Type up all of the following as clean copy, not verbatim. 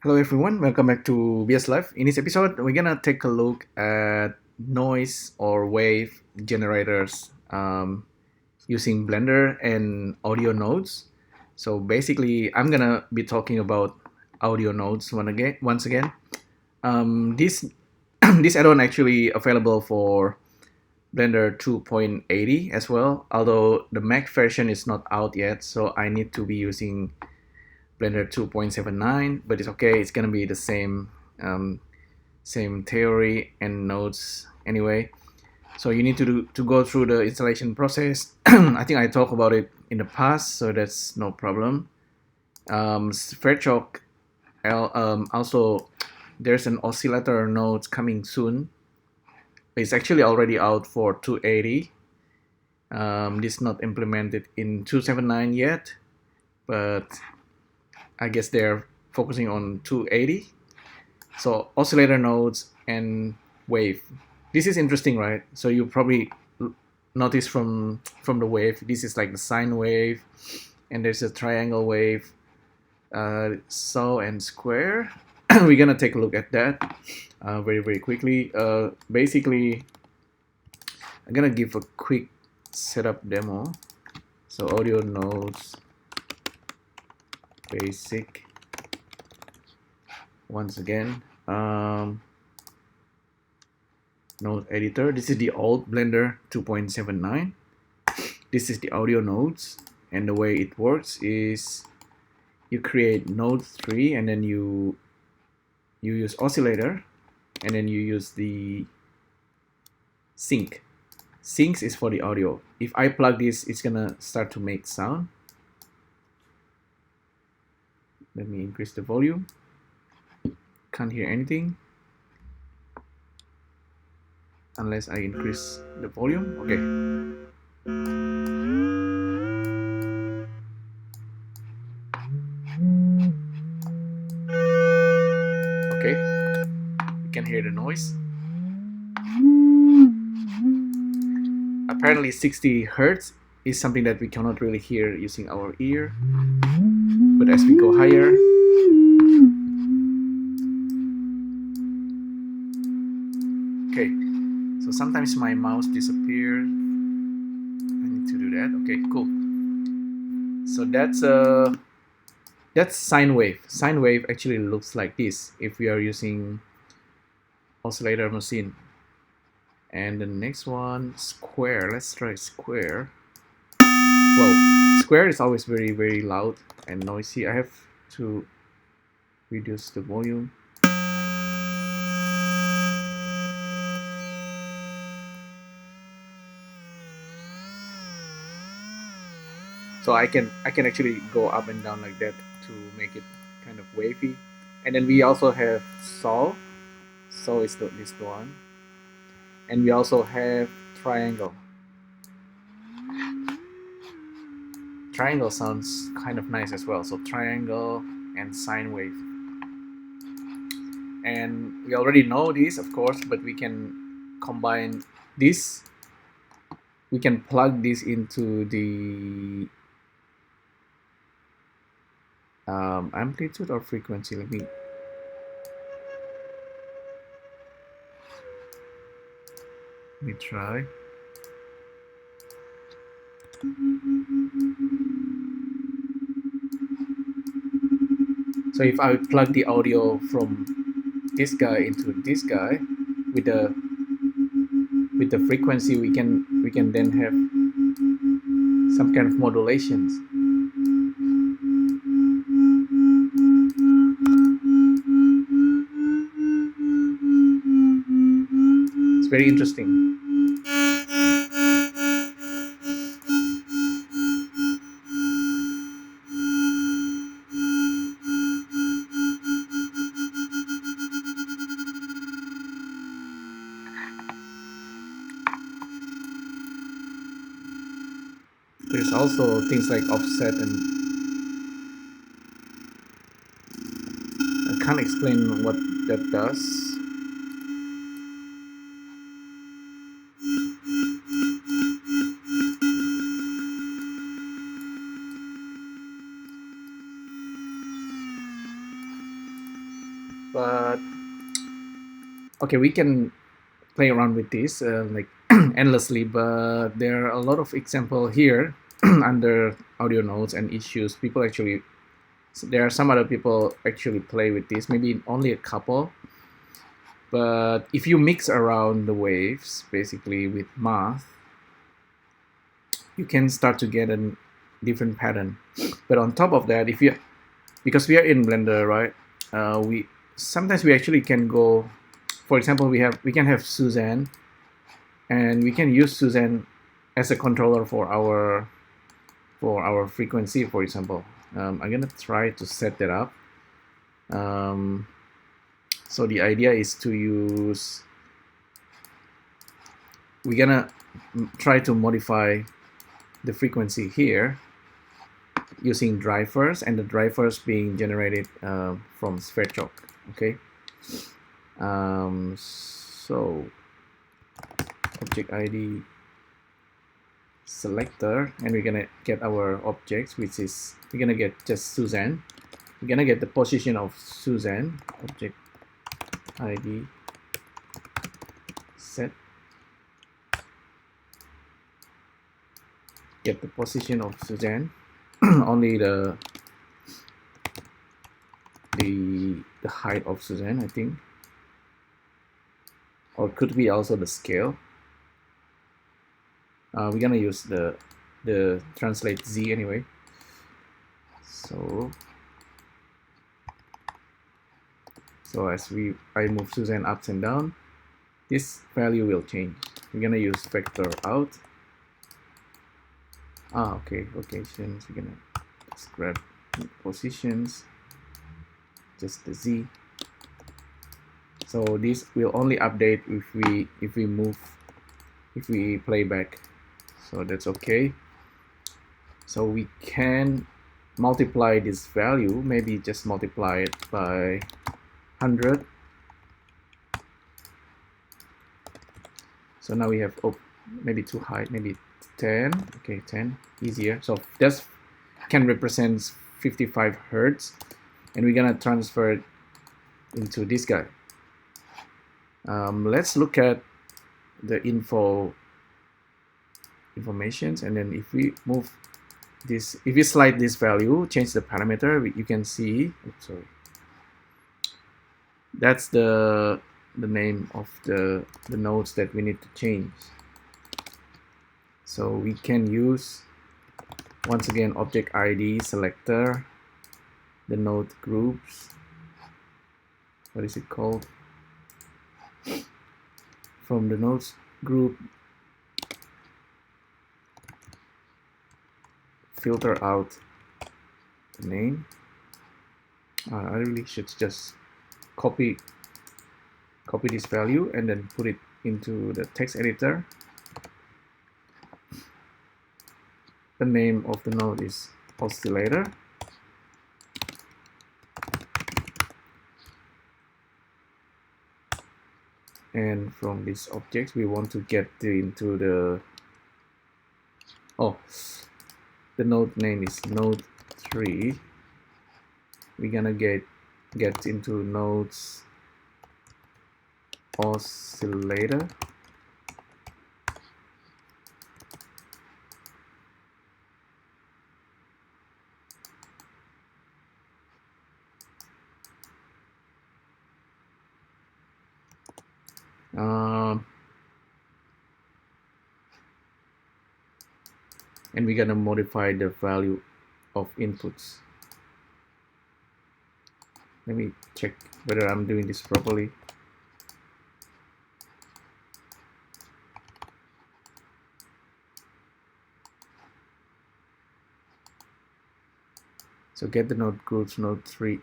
Hello everyone, welcome back to BSLIVE. In this episode, we're gonna take a look at noise or wave generators using Blender and audio nodes. So basically, I'm gonna be talking about audio nodes once again. This this add-on actually available for Blender 2.80 as well, although the Mac version is not out yet, so I need to be using Blender 2.79, but it's okay. It's gonna be the same theory and nodes anyway. So you need to go through the installation process. I think I talked about it in the past, so that's no problem. Sverchok, also there's an Oscillator Node coming soon. It's actually already out for 280. This is not implemented in 279 yet, but I guess they're focusing on 280. So oscillator nodes and wave. This is interesting, right? So you probably notice from the wave, this is like the sine wave, and there's a triangle wave, saw and square. We're gonna take a look at that very quickly. Basically, I'm gonna give a quick setup demo. So audio nodes, basic. Once again, node editor. This is the old Blender 2.79. This is the audio nodes, and the way it works is you create node 3 and then you use oscillator, and then you use the sync. Sync is for the audio. If I plug this, it's gonna start to make sound. Let me increase the volume. Can't hear anything unless I increase the volume. Okay. Okay, you can hear the noise. Apparently 60 Hertz is something that we cannot really hear using our ear, but as we go higher, okay, so sometimes my mouse disappears. I need to do that. Okay, cool. So that's sine wave. Sine wave actually looks like this if we are using oscillator machine. And the next one, square. Let's try square. Well, square is always very loud and noisy. I have to reduce the volume. So I can actually go up and down like that to make it kind of wavy. And then we also have saw. Saw is this one. And we also have triangle. Triangle sounds kind of nice as well. So triangle and sine wave. And we already know this, of course, but we can combine this. We can plug this into the amplitude or frequency. Let me try. So if I plug the audio from this guy into this guy with the frequency, we can then have some kind of modulations. It's very interesting. There's also things like offset, and I can't explain what that does. But okay, we can play around with this like endlessly, but there are a lot of example here under audio nodes and issues. People actually, there are some other people actually play with this, maybe only a couple. But if you mix around the waves, basically with math, you can start to get a different pattern. But on top of that, if you, because we are in Blender, right? We sometimes we actually can go. For example, we can have Suzanne, and we can use Suzanne as a controller for our frequency, for example. I'm gonna try to set that up. So the idea is to use, we're gonna try to modify the frequency here using drivers, and the drivers being generated from Sverchok. Okay. So object ID selector, and we're gonna get our objects, which is, we're gonna get just Suzanne. We're gonna get the position of Suzanne, object ID set, get the position of Suzanne, only the height of Suzanne, I think, or could be also the scale. We're gonna use the translate Z anyway. So as I move Suzanne up and down, this value will change. We're gonna use vector out. Okay, locations. We're gonna just grab positions, just the Z. So this will only update if we play back. So that's okay. So we can multiply this value, maybe just multiply it by 100. So now we have, oh, maybe too high, maybe 10. Okay, 10, easier. So this can represent 55 Hertz, and we're gonna transfer it into this guy. Let's look at the informations, and then if we move this, if we slide this value, change the parameter, you can see, oops, sorry, that's the name of the nodes that we need to change. So we can use, once again, object ID selector, the node groups, what is it called? From the nodes group, filter out the name. I really should just copy this value and then put it into the text editor. The name of the node is Oscillator. And from this object, we want to get into the, the node name is node 3. We're gonna get into nodes oscillator. And we're gonna modify the value of inputs. Let me check whether I'm doing this properly. So get the node groups, node 3.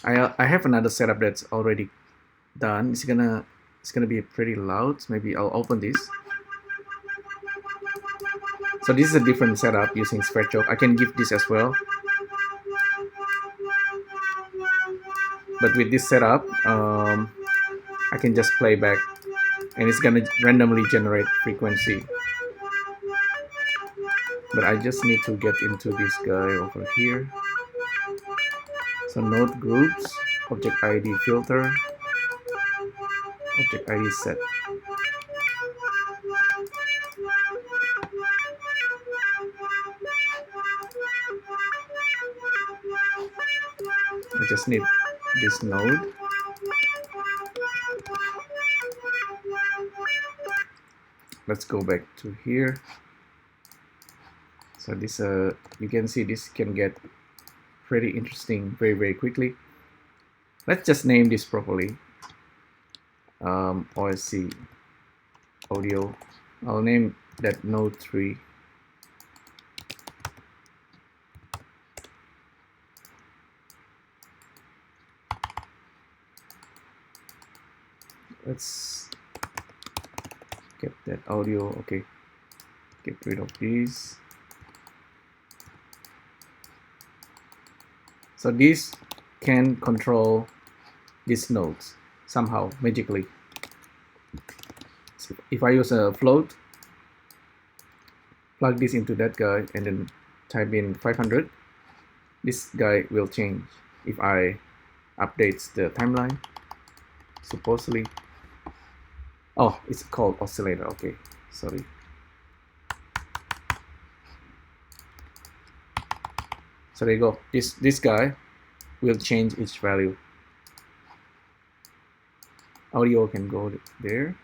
I have another setup that's already done. It's gonna be pretty loud. Maybe I'll open this. So this is a different setup using Sverchok. I can give this as well. But with this setup, I can just play back, and it's gonna randomly generate frequency. But I just need to get into this guy over here. So node groups, object ID filter, object ID set. I just need this node. Let's go back to here. So this you can see this can get pretty interesting very quickly. Let's just name this properly. OSC audio. I'll name that node 3. Let's get that audio. Okay, get rid of these. So this can control these nodes somehow magically. So if I use a float, plug this into that guy and then type in 500, this guy will change if I updates the timeline. Supposedly, oh, it's called oscillator. Okay, sorry. So there you go. This guy will change its value. Audio can go there.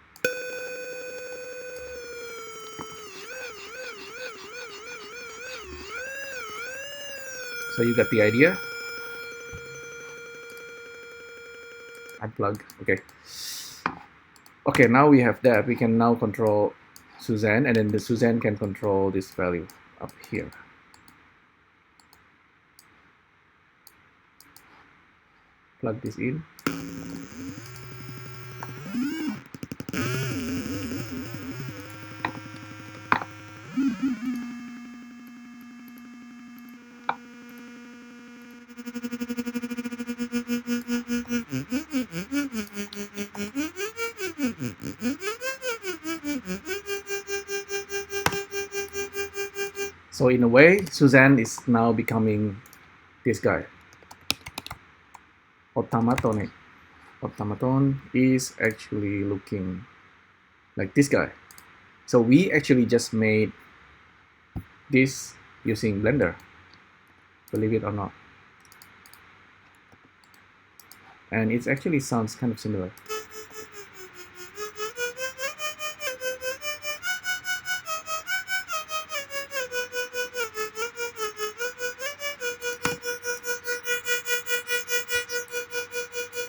So you got the idea. Unplug. Okay. Okay, now we have that. We can now control Suzanne, and then the Suzanne can control this value up here. Plug this in. So in a way, Suzanne is now becoming this guy. Automaton. Automaton is actually looking like this guy. So we actually just made this using Blender, believe it or not. And it actually sounds kind of similar.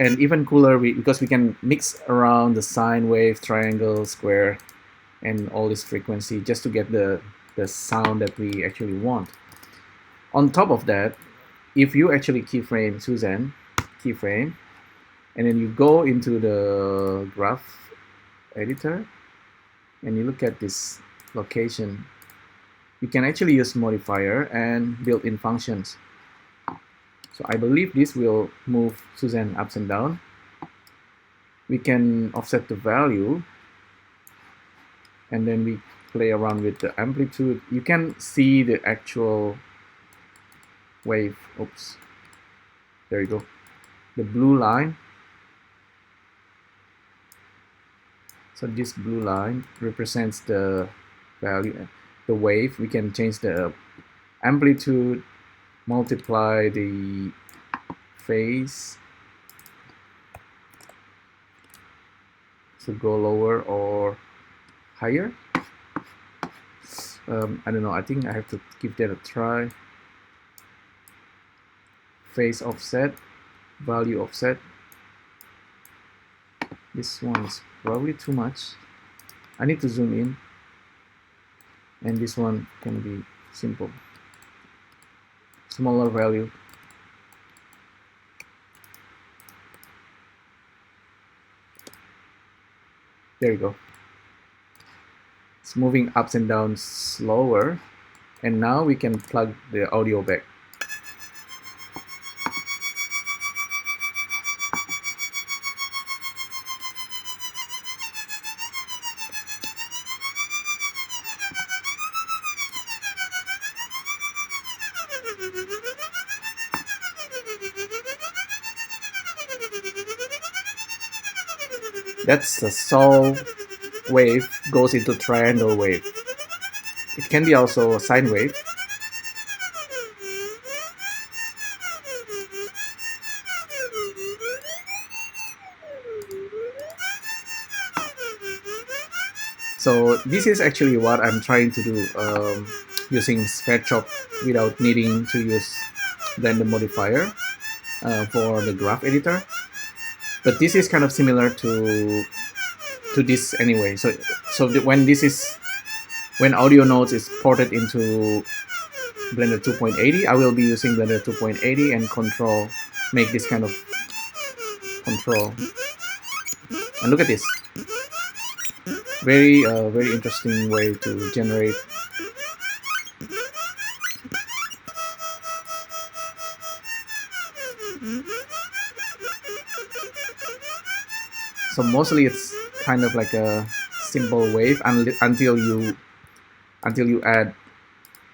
And even cooler, because we can mix around the sine wave, triangle, square, and all this frequency just to get the sound that we actually want. On top of that, if you actually keyframe Suzanne, keyframe, and then you go into the graph editor, and you look at this location, you can actually use modifier and built-in functions. So I believe this will move Suzanne ups and down. We can offset the value, and then we play around with the amplitude. You can see the actual wave. Oops, there you go. The blue line. So this blue line represents the value, the wave. We can change the amplitude, multiply the phase, so go lower or higher. I don't know, I think I have to give that a try. Phase offset, value offset. This one is probably too much. I need to zoom in, and this one can be simple. Smaller value. There you go. It's moving ups and down slower, and now we can plug the audio back. That's a saw wave goes into triangle wave. It can be also a sine wave. So this is actually what I'm trying to do using Sverchok without needing to use Blender Modifier for the graph editor. But this is kind of similar to this anyway. So when Audio Nodes is ported into Blender 2.80, I will be using Blender 2.80 and make this kind of control. And look at this. Very interesting way to generate. So mostly it's kind of like a simple wave until you add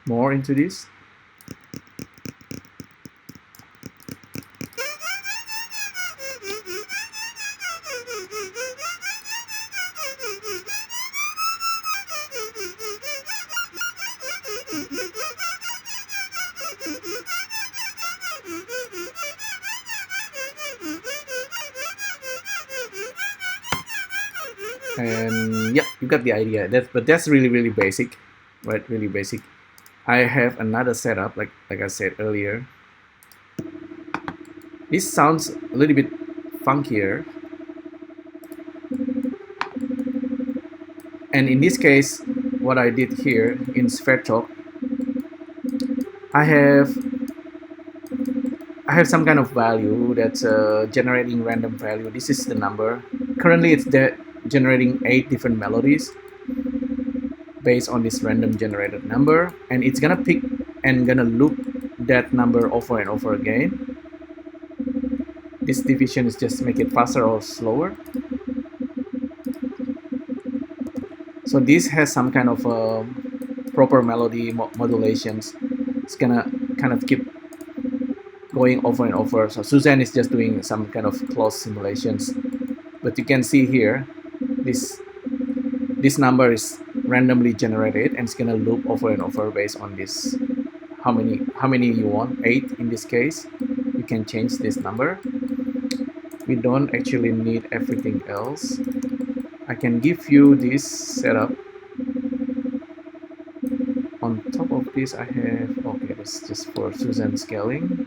more into this. And yeah, you got the idea. But that's really basic, right? Really basic. I have another setup, like I said earlier. This sounds a little bit funkier, and in this case, what I did here in Sverchok, I have some kind of value that's generating random value. This is the number. Currently, it's generating 8 different melodies based on this random generated number, and it's gonna pick and gonna loop that number over and over again. This division is just make it faster or slower. So this has some kind of proper melody modulations. It's gonna kind of keep going over and over. So Suzanne is just doing some kind of close simulations, but you can see here this number is randomly generated, and it's gonna loop over and over based on this. How many you want? 8 in this case. You can change this number. We don't actually need everything else. I can give you this setup. On top of this, I have, okay, this is just for Suzanne scaling.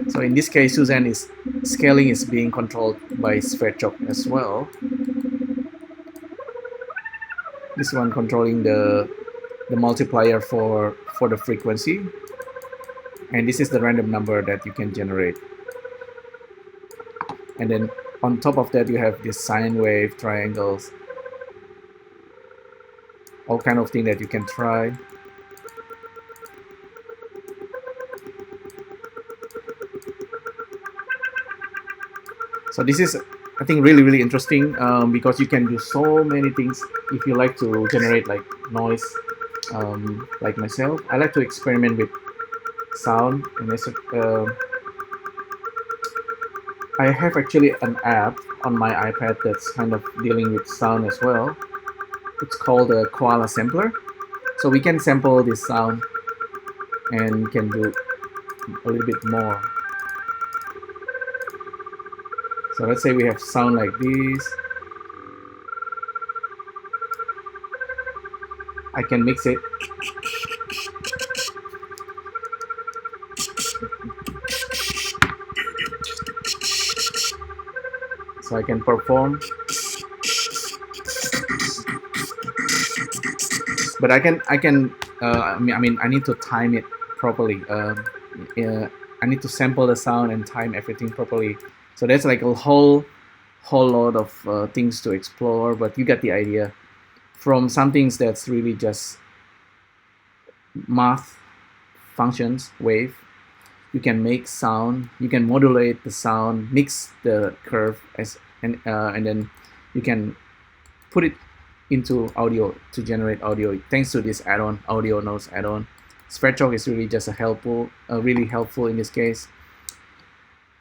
So in this case, Suzanne is scaling is being controlled by Sverchok as well. This one controlling the multiplier for the frequency, and this is the random number that you can generate. And then on top of that, you have this sine wave, triangles, all kind of thing that you can try. So this is, I think, really interesting because you can do so many things. If you like to generate like noise, like myself, I like to experiment with sound. And I have actually an app on my iPad that's kind of dealing with sound as well. It's called a Koala Sampler. So we can sample this sound and can do a little bit more. So let's say we have sound like this. I can mix it. So I can perform. But I need to time it properly. I need to sample the sound and time everything properly. So that's like a whole lot of things to explore, but you get the idea. From some things that's really just math functions, wave, you can make sound, you can modulate the sound, mix the curve, and then you can put it into audio to generate audio thanks to this add-on, Audio Nodes add-on. Sverchok is really just really helpful in this case.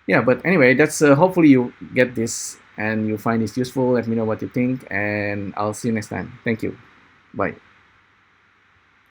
Yeah, but anyway, that's hopefully you get this and you find this useful. Let me know what you think, and I'll see you next time. Thank you. Bye.